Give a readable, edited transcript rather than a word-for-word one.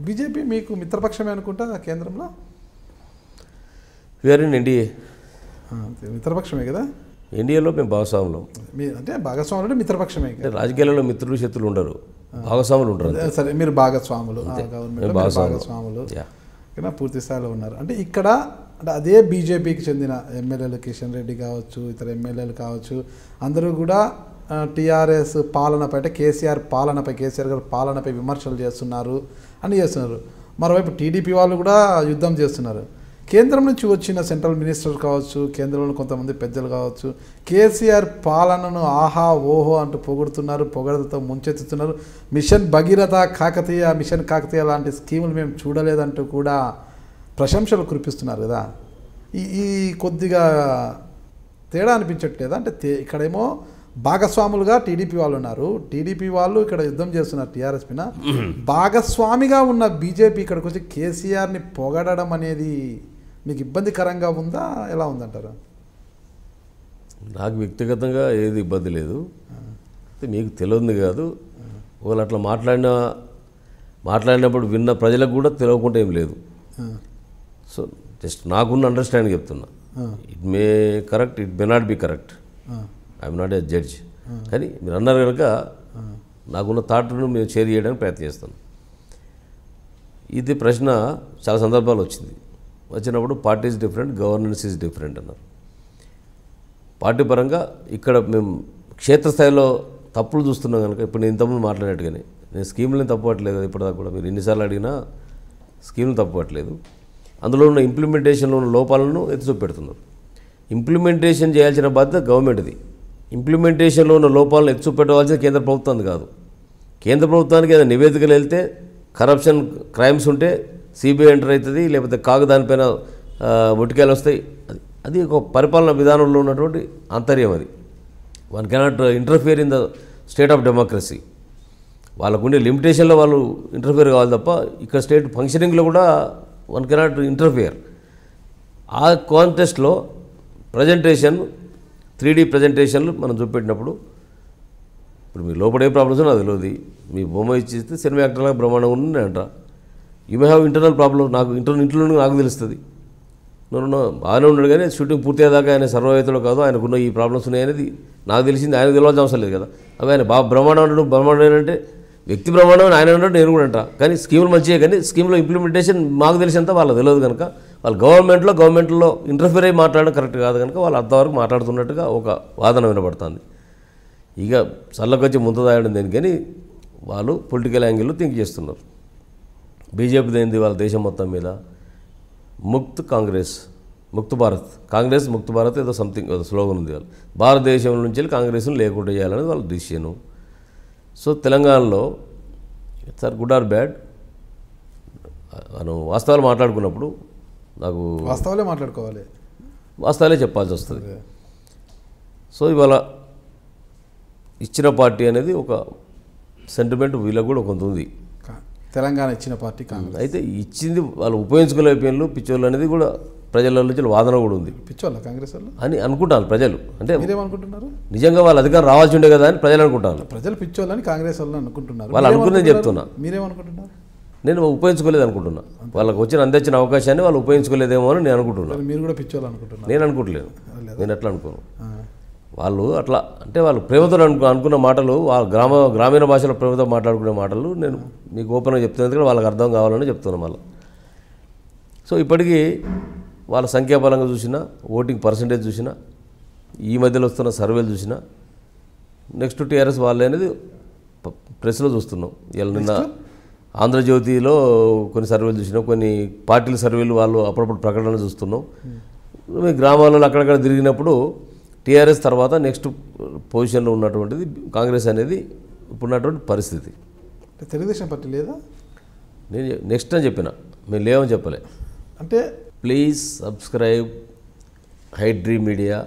BJP మీకు మిత్రపక్షమే అనుకుంటా కేంద్రంలో? We are in NDA. మిత్రపక్షమే కదా? ఎన్డీఏలో మేము భాగస్వాములు. అంటే భాగస్వాములు అంటే మిత్రపక్షమే. రాజకీయాలలో మిత్రులు శత్రులు ఉండరు, భాగస్వాములు ఉంటారు. సరే, మీరు భాగస్వాములు, గవర్నమెంట్ భాగస్వాములు పూర్తి స్థాయిలో ఉన్నారు. అంటే ఇక్కడ అంటే అదే బీజేపీకి చెందిన ఎమ్మెల్యేలు, కిషన్ రెడ్డి కావచ్చు, ఇతర ఎమ్మెల్యేలు కావచ్చు, అందరూ కూడా టీఆర్ఎస్ పాలనపై అంటే కేసీఆర్ గారి పాలనపై విమర్శలు చేస్తున్నారు అని చేస్తున్నారు. మరోవైపు టీడీపీ వాళ్ళు కూడా యుద్ధం చేస్తున్నారు. కేంద్రం నుంచి వచ్చిన సెంట్రల్ మినిస్టర్ కావచ్చు, కేంద్రంలో కొంతమంది పెద్దలు కావచ్చు, కేసీఆర్ పాలనను ఆహా ఓహో అంటూ పొగుడుతున్నారు, పొగడతతో ముంచెత్తుతున్నారు. మిషన్ భగీరథ, మిషన్ కాకతీయ లాంటి స్కీములు మేము చూడలేదంటూ కూడా ప్రశంసలు కురిపిస్తున్నారు కదా. ఈ కొద్దిగా తేడా అనిపించట్లేదా? అంటే ఇక్కడేమో భాగస్వాములుగా టీడీపీ వాళ్ళు ఉన్నారు, టీడీపీ వాళ్ళు ఇక్కడ యుద్ధం చేస్తున్నారు టీఆర్ఎస్ పైన. భాగస్వామిగా ఉన్న బీజేపీ ఇక్కడికి వచ్చి కేసీఆర్ని పొగడడం అనేది మీకు ఇబ్బందికరంగా ఉందా, ఎలా ఉందంటారు? నాకు వ్యక్తిగతంగా ఏది ఇబ్బంది లేదు, మీకు తెలియదు కాదు. వాళ్ళు అట్లా మాట్లాడినప్పుడు విన్న ప్రజలకు కూడా తెలియకుండా ఏం లేదు. సో జస్ట్ నాకున్న అండర్స్టాండింగ్ చెప్తున్నా. It may correct, it may not be correct. I'm not a judge. కానీ మీరు అన్నారు కనుక నాకున్న థాట్ను మేము షేర్ చేయడానికి ప్రయత్నం చేస్తాను. ఇది ప్రశ్న చాలా సందర్భాలు వచ్చినప్పుడు party is different, governance is different అన్నారు. పార్టీ పరంగా ఇక్కడ మేము క్షేత్రస్థాయిలో తప్పులు చూస్తున్నాం కనుక ఇప్పుడు నేను ఇంతకుముందు మాట్లాడినట్టుగానే నేను స్కీమ్లను తప్పుపట్టలేదు. ఇప్పటిదాకా కూడా మీరు ఎన్నిసార్లు అడిగినా స్కీమ్లు తప్పుపట్టలేదు. అందులో ఉన్న ఇంప్లిమెంటేషన్లో ఉన్న లోపాలను ఎత్తి చూపెడుతున్నారు. ఇంప్లిమెంటేషన్ చేయాల్సిన బాధ్యత గవర్నమెంట్ది. ఇంప్లిమెంటేషన్లో ఉన్న లోపాలను ఎత్తి చూపెట్టవలసిన కేంద్ర ప్రభుత్వం కాదు. కేంద్ర ప్రభుత్వానికి ఏదైనా నివేదికలు వెళ్తే కరప్షన్ క్రైమ్స్ ఉంటే సిబిఐ ఎంటర్ అవుతుంది, లేకపోతే దానిపైన ఒటికాయలు వస్తాయి. అది ఒక పరిపాలన విధానంలో ఉన్నటువంటి ఆంతర్యం. అది one cannot interfere in the state of democracy. వాళ్ళకుండే లిమిటేషన్లో వాళ్ళు ఇంటర్ఫియర్ కావాలి తప్ప ఇక్కడ స్టేట్ ఫంక్షనింగ్లో కూడా వన్ కెనాట్ ఇంటర్ఫియర్. ఆ కాంటెస్ట్లో ప్రజెంటేషన్ 3D ప్రజెంటేషన్లు మనం చూపెట్టినప్పుడు ఇప్పుడు మీ లోపల ఏ ప్రాబ్లమ్స్ నాకు తెలియదు. మీ బొమ్మ ఇచ్చిస్తే సినిమా యాక్టర్లాగా బ్రహ్మాండంగా ఉంది అంట. You may have internal problem. నాకు ఇంట్లో నాకు తెలుస్తుంది. నన్ను బాగానే ఉన్నాడు కానీ షూటింగ్ పూర్తి అయ్యేదాకా ఆయన సర్వవేత్తలు కాదు, ఆయనకున్న ఈ ప్రాబ్లమ్స్ ఉన్నాయనేది నాకు తెలిసింది. ఆయనకు తెలియాల్సిన అవసరం లేదు కదా. అవి ఆయన బాగా బ్రహ్మాండం అంటే వ్యక్తి బ్రహ్మాండం ఆయన ఉన్నాడు, నేను కూడా అంట. కానీ స్కీములు మంచిగా, కానీ స్కీమ్లో ఇంప్లిమెంటేషన్ మాకు తెలిసినంత వాళ్ళకి తెలియదు కనుక వాళ్ళు గవర్నమెంట్లో ఇంటర్ఫియర్ అయ్యి మాట్లాడడం కరెక్ట్ కాదు కనుక వాళ్ళు అంతవరకు మాట్లాడుతున్నట్టుగా ఒక వాదన వినబడుతుంది. ఇక చల్లకొచ్చి ముందు తాగడం దేని, కానీ వాళ్ళు పొలిటికల్ యాంగిల్లో థింక్ చేస్తున్నారు. బీజేపీ ఏంది వాళ్ళ దేశం మొత్తం మీద ముక్త్ భారత్, కాంగ్రెస్ ముక్త్ భారత్ ఏదో సంథింగ్ ఏదో స్లోగన్ ఉంది. వాళ్ళు భారతదేశం నుంచి వెళ్ళి కాంగ్రెస్ను లేకుండా చేయాలనేది వాళ్ళ డిసిషను. సో తెలంగాణలో సార్ గుడ్ ఆర్ బ్యాడ్ మనం వాస్తవాలు మాట్లాడుకున్నప్పుడు నాకు వాస్తవాలే చెప్పాల్సి వస్తుంది. సో ఇవాళ ఇచ్చిన పార్టీ అనేది ఒక సెంటిమెంట్ వీళ్ళకు కూడా కొంత ఉంది. తెలంగాణ ఇచ్చిన పార్టీ కాంగ్రెస్ అయితే ఇచ్చింది వాళ్ళు ఉపయోగించుకోలేకపోయిన పిచ్చోళ్ళు అనేది కూడా ప్రజల నుంచి వాదన కూడా ఉంది. పిచ్చోళ్ళ కాంగ్రెస్ అని అనుకుంటాను ప్రజలు. అంటే మీరేమనుకుంటున్నారు? నిజంగా వాళ్ళు అధికారం రావాల్సి ఉండే కదా అని ప్రజలు అనుకుంటాను. ప్రజలు పిచ్చోళ్ళని కాంగ్రెస్ వాళ్ళు అనుకుంటున్నారు. వాళ్ళు అనుకునేది చెప్తున్నా. మీరేమనుకుంటున్నారు? నేను ఉపయోగించుకోలేదు అనుకుంటున్నా. వాళ్ళకి అందించిన అవకాశాన్ని వాళ్ళు ఉపయోగించుకోలేదేమో అని నేను అనుకుంటున్నాను. మీరు కూడా పిచ్చోళ్ళు అనుకుంటున్నారు? నేను అనుకోవట్లేదు. నేను ఎట్లా అనుకోను. వాళ్ళు అట్లా అంటే వాళ్ళు ప్రేమతో అనుకున్న మాటలు, వాళ్ళ గ్రామీణ భాషలో ప్రేమతో మాట్లాడుకునే మాటలు నేను మీకు ఓపెన్గా చెప్తున్నా, ఎందుకంటే వాళ్ళకి అర్థం కావాలని చెప్తున్నాను మళ్ళీ. సో ఇప్పటికీ వాళ్ళ సంఖ్యాబలంగా చూసినా, ఓటింగ్ పర్సంటేజ్ చూసినా, ఈ మధ్యలో వస్తున్న సర్వేలు చూసినా నెక్స్ట్ టీఆర్ఎస్ వాళ్ళే అనేది ప్రెస్లో చూస్తున్నాం. ఇలా నిన్న ఆంధ్రజ్యోతిలో కొన్ని సర్వేలు చూసినాం, కొన్ని పార్టీల సర్వేలు వాళ్ళు అప్పుడప్పుడు ప్రకటన చూస్తున్నాం. గ్రామాలలో అక్కడక్కడ తిరిగినప్పుడు టీఆర్ఎస్ తర్వాత నెక్స్ట్ పొజిషన్లో ఉన్నటువంటిది కాంగ్రెస్ అనేది ఇప్పుడున్నటువంటి పరిస్థితి. తెలుగుదేశం పార్టీ లేదా? నేను నెక్స్ట్ అని చెప్పిన, మేము లేవని చెప్పలే. అంటే ప్లీజ్ సబ్స్క్రైబ్ హైడ్రీ మీడియా.